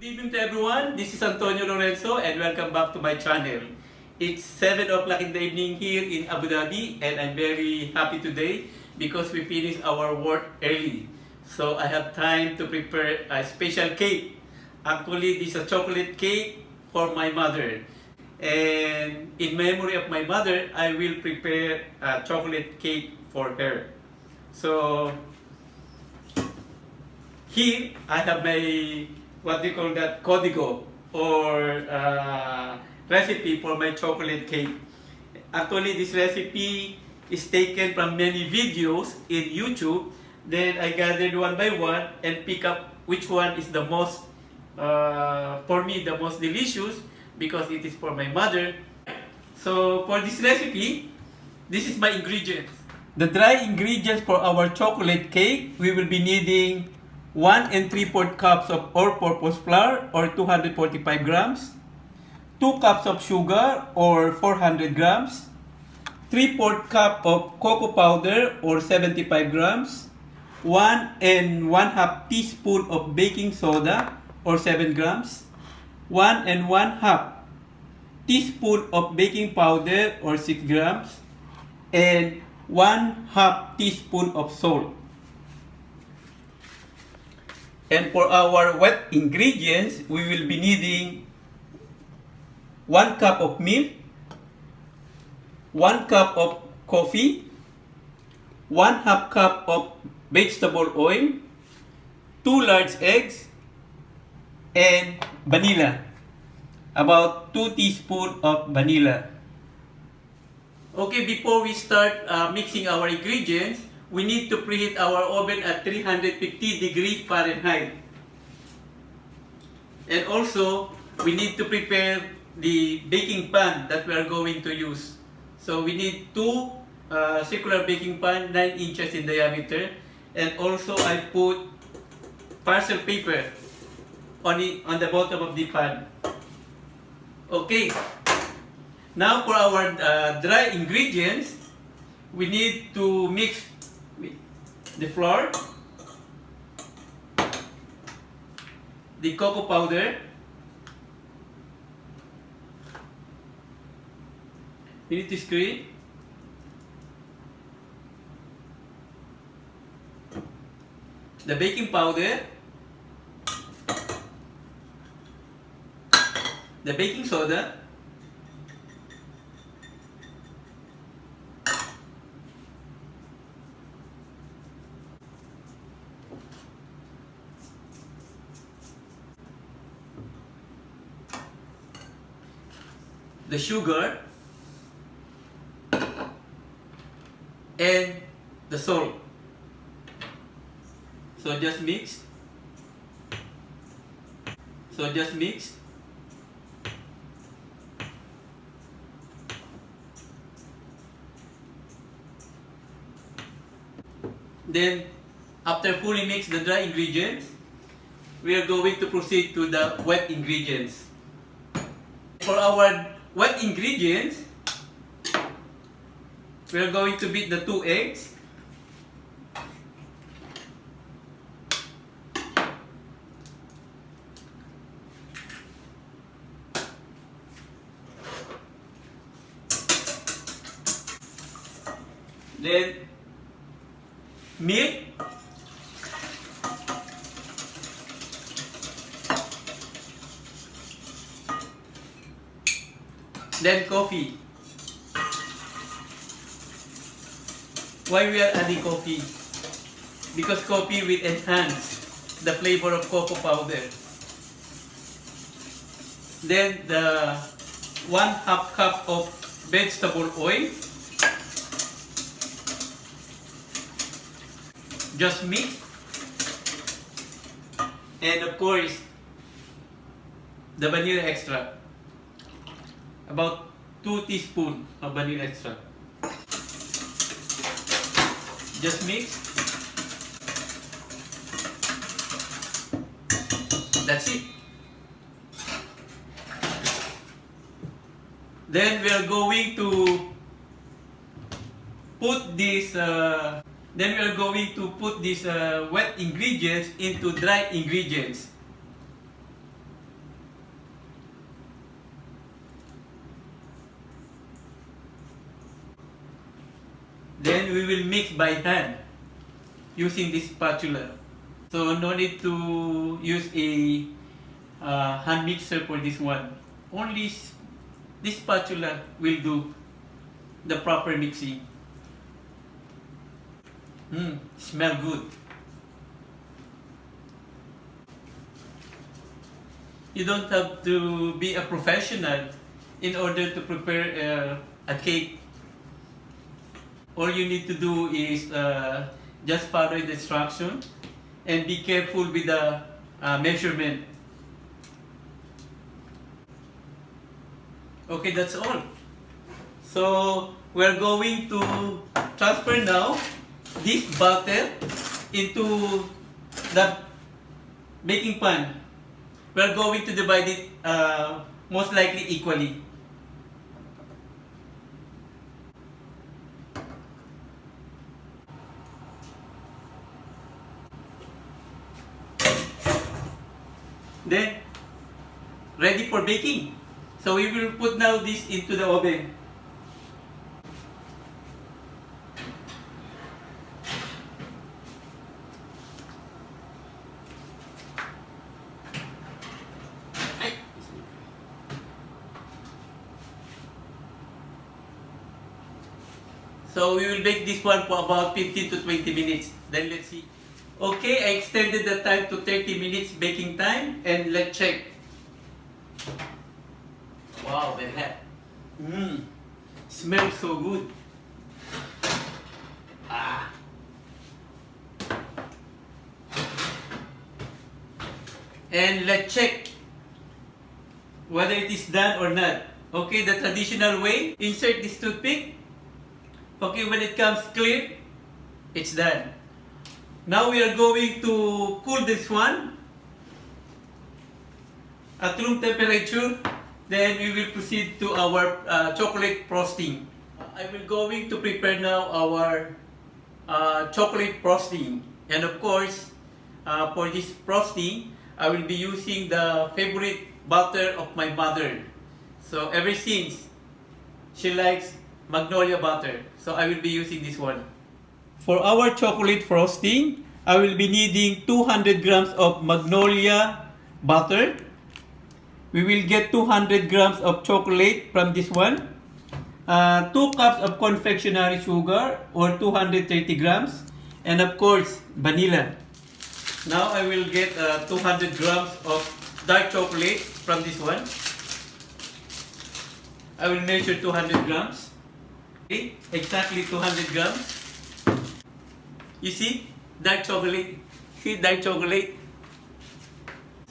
evening to everyone. This is Antonio Lorenzo and welcome back to my channel. It's 7 o'clock in the evening here in Abu Dhabi and I'm very happy today because we finished our work early. So I have time to prepare a special cake. Actually, this is a chocolate cake for my mother. And in memory of my mother, I will prepare a chocolate cake for her. So here I have my, what do you call that, código or recipe for my chocolate cake. Actually, this recipe is taken from many videos in YouTube. Then I gathered one by one and pick up which one is the most, for me, the most delicious because it is for my mother. So for this recipe, this is my ingredients. The dry ingredients for our chocolate cake, we will be needing 1 3/4 cups of all-purpose flour or 245 grams, 2 cups of sugar or 400 grams, 3/4 cup of cocoa powder or 75 grams, 1 1/2 teaspoon of baking soda or 7 grams, 1 1/2 teaspoon of baking powder or 6 grams, and 1/2 teaspoon of salt. And for our wet ingredients, we will be needing 1 cup of milk, 1 cup of coffee, 1/2 cup of vegetable oil, 2 large eggs, and vanilla. About 2 teaspoons of vanilla. Okay, before we start mixing our ingredients, we need to preheat our oven at 350 degrees Fahrenheit. And also, we need to prepare the baking pan that we are going to use. So we need 2 circular baking pan, 9 inches in diameter. And also, I put parcel paper on the bottom of the pan. Okay. Now for our dry ingredients, we need to mix the flour, the cocoa powder, we need to stir, the baking powder, the baking soda, the sugar, and the salt. So just mix. Then, after fully mix the dry ingredients, we are going to proceed to the wet ingredients. For our wet ingredients, we are going to beat the 2 eggs. Then milk, then coffee. Why we are adding coffee? Because coffee will enhance the flavor of cocoa powder. Then the 1/2 cup of vegetable oil. Just mix. And of course, the vanilla extract. About 2 teaspoons of vanilla extract. Just mix. That's it. Then we are going to put this wet ingredients into dry ingredients. Then we will mix by hand using this spatula. So no need to use a hand mixer for this one. Only this spatula will do the proper mixing. Smell good. You don't have to be a professional in order to prepare a cake. All you need to do is just follow the instruction and be careful with the measurement. Okay, that's all. So we're going to transfer now this butter into the baking pan. We're going to divide it most likely equally. Then, ready for baking. So we will put now this into the oven. So we will bake this one for about 15 to 20 minutes. Then let's see. Okay, I extended the time to 30 minutes baking time, and let's check. Wow, very hot. Smells so good. And let's check whether it is done or not. Okay, the traditional way, insert this toothpick. Okay, when it comes clear, it's done. Now we are going to cool this one at room temperature. Then we will proceed to our chocolate frosting. I will going to prepare now our chocolate frosting. And of course, for this frosting, I will be using the favorite butter of my mother. So ever since, she likes Magnolia butter. So I will be using this one. For our chocolate frosting, I will be needing 200 grams of Magnolia butter. We will get 200 grams of chocolate from this one. 2 cups of confectionery sugar or 230 grams. And of course, vanilla. Now I will get 200 grams of dark chocolate from this one. I will measure 200 grams. Okay, exactly 200 grams. You see, dark chocolate. See, dark chocolate.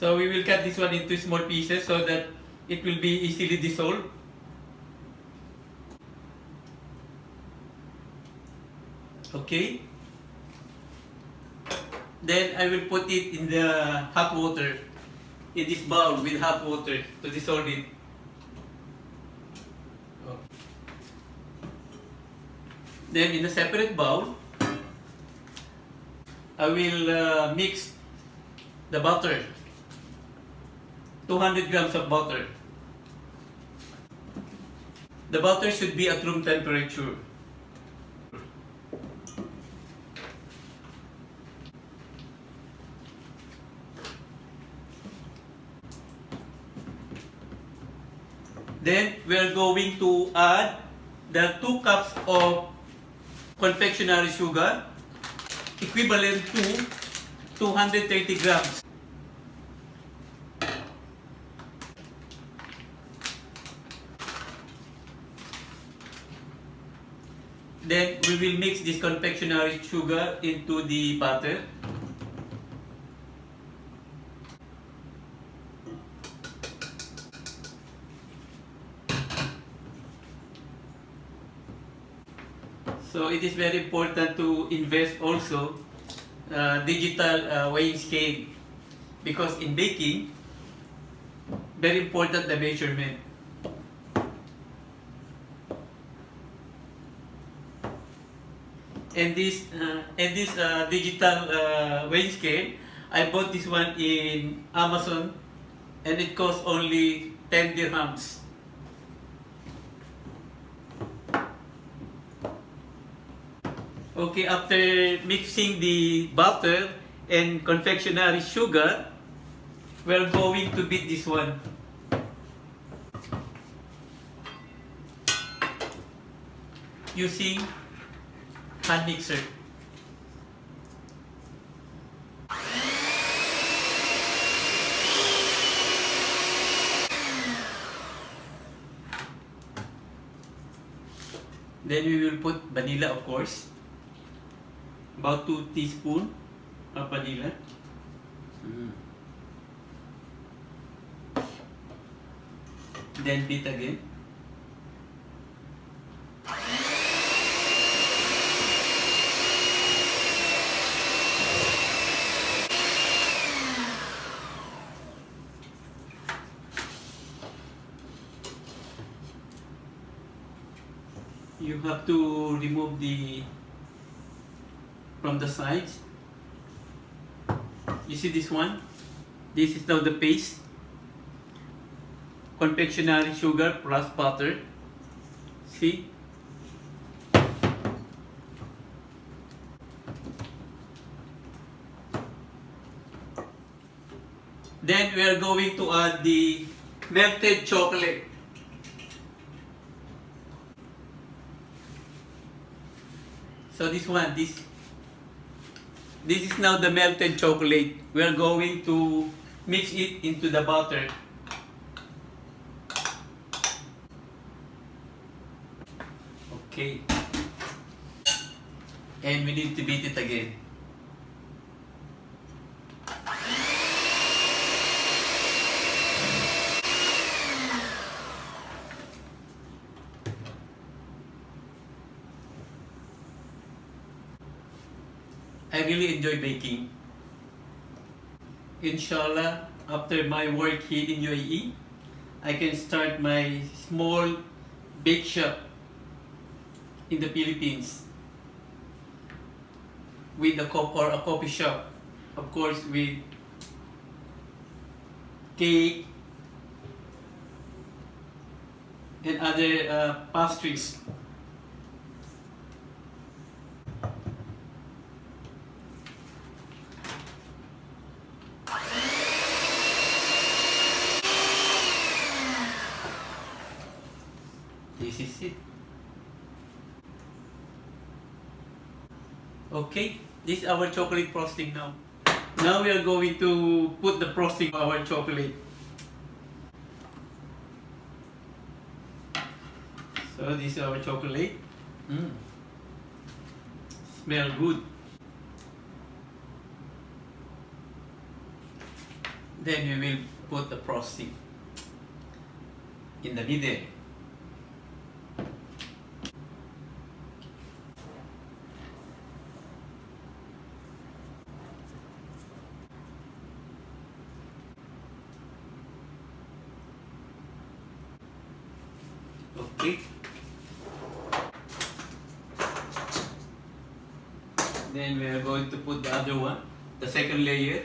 So we will cut this one into small pieces so that it will be easily dissolved. Okay. Then I will put it in the hot water, in this bowl with hot water to dissolve it. Then in a separate bowl, I will mix the butter. 200 grams of butter. The butter should be at room temperature. Then we are going to add the 2 cups of confectionery sugar, equivalent to 230 grams. Then we will mix this confectionery sugar into the butter. So it is very important to invest also digital weighing scale, because in baking, very important the measurement. And this digital weighing scale, I bought this one in Amazon, and it costs only 10 dirhams. Okay, after mixing the butter and confectionery sugar, we're going to beat this one. Using hand mixer. Then we will put vanilla, of course. About 2 teaspoons of vanilla. Then beat again. You have to remove from the sides. You see this one? This is now the paste. Confectionery sugar plus butter. See? Then we are going to add the melted chocolate. So this is now the melted chocolate. We are going to mix it into the butter. Okay. And we need to beat it again. I really enjoy baking. Inshallah, after my work here in UAE, I can start my small bake shop in the Philippines with a coffee shop, of course, with cake and other pastries. This is it. Okay, this is our chocolate frosting now. Now we are going to put the frosting on our chocolate. So this is our chocolate. Smell good. Then we will put the frosting in the middle. Okay. Then we are going to put the other one, the second layer.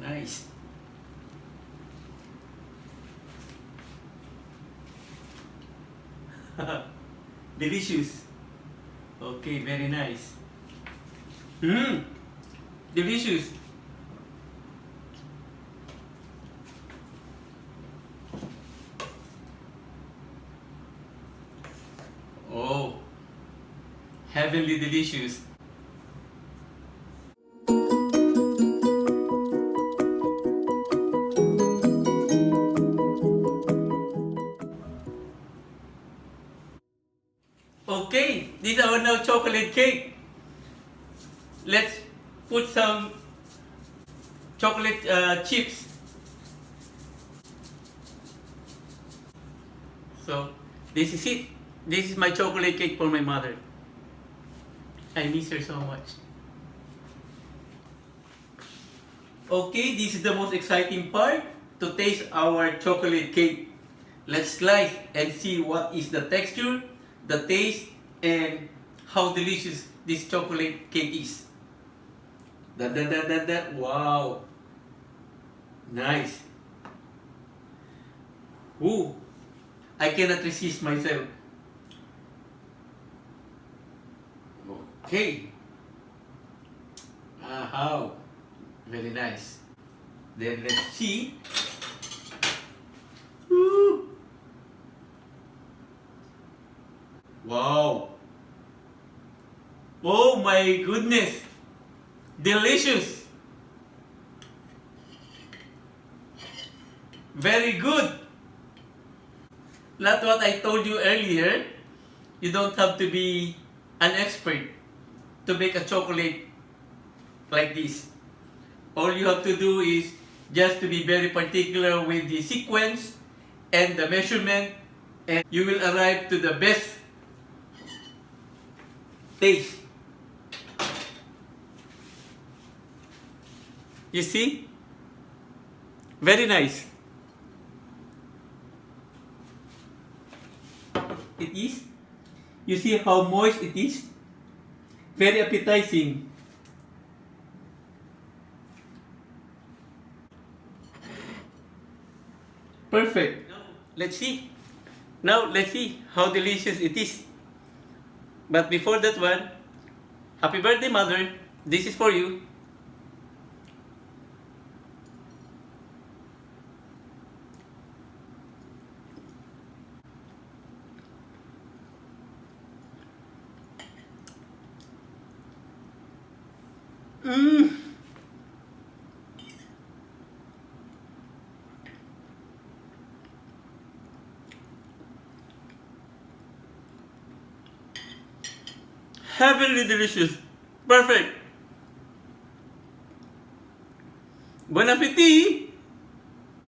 Nice. Delicious. Okay, very nice. Delicious. Oh, heavenly delicious. Okay, this is our now chocolate cake. Let's put some chocolate chips. So this is it. This is my chocolate cake for my mother. I miss her so much. Okay, this is the most exciting part, to taste our chocolate cake. Let's slice and see what is the texture, the taste, and how delicious this chocolate cake is. Wow. Nice. Ooh. I cannot resist myself. Okay. How? Very nice. Then let's see. Ooh. Wow. Oh my goodness. Delicious. Very good. Not what I told you earlier. You don't have to be an expert to make a chocolate like this. All you have to do is just to be very particular with the sequence and the measurement, and you will arrive to the best taste. You see? Very nice. It is. You see how moist it is? Very appetizing. Perfect. Let's see. Now let's see how delicious it is. But before that one, happy birthday, mother. This is for you. Mmm. Heavenly delicious. Perfect. Bon appetit.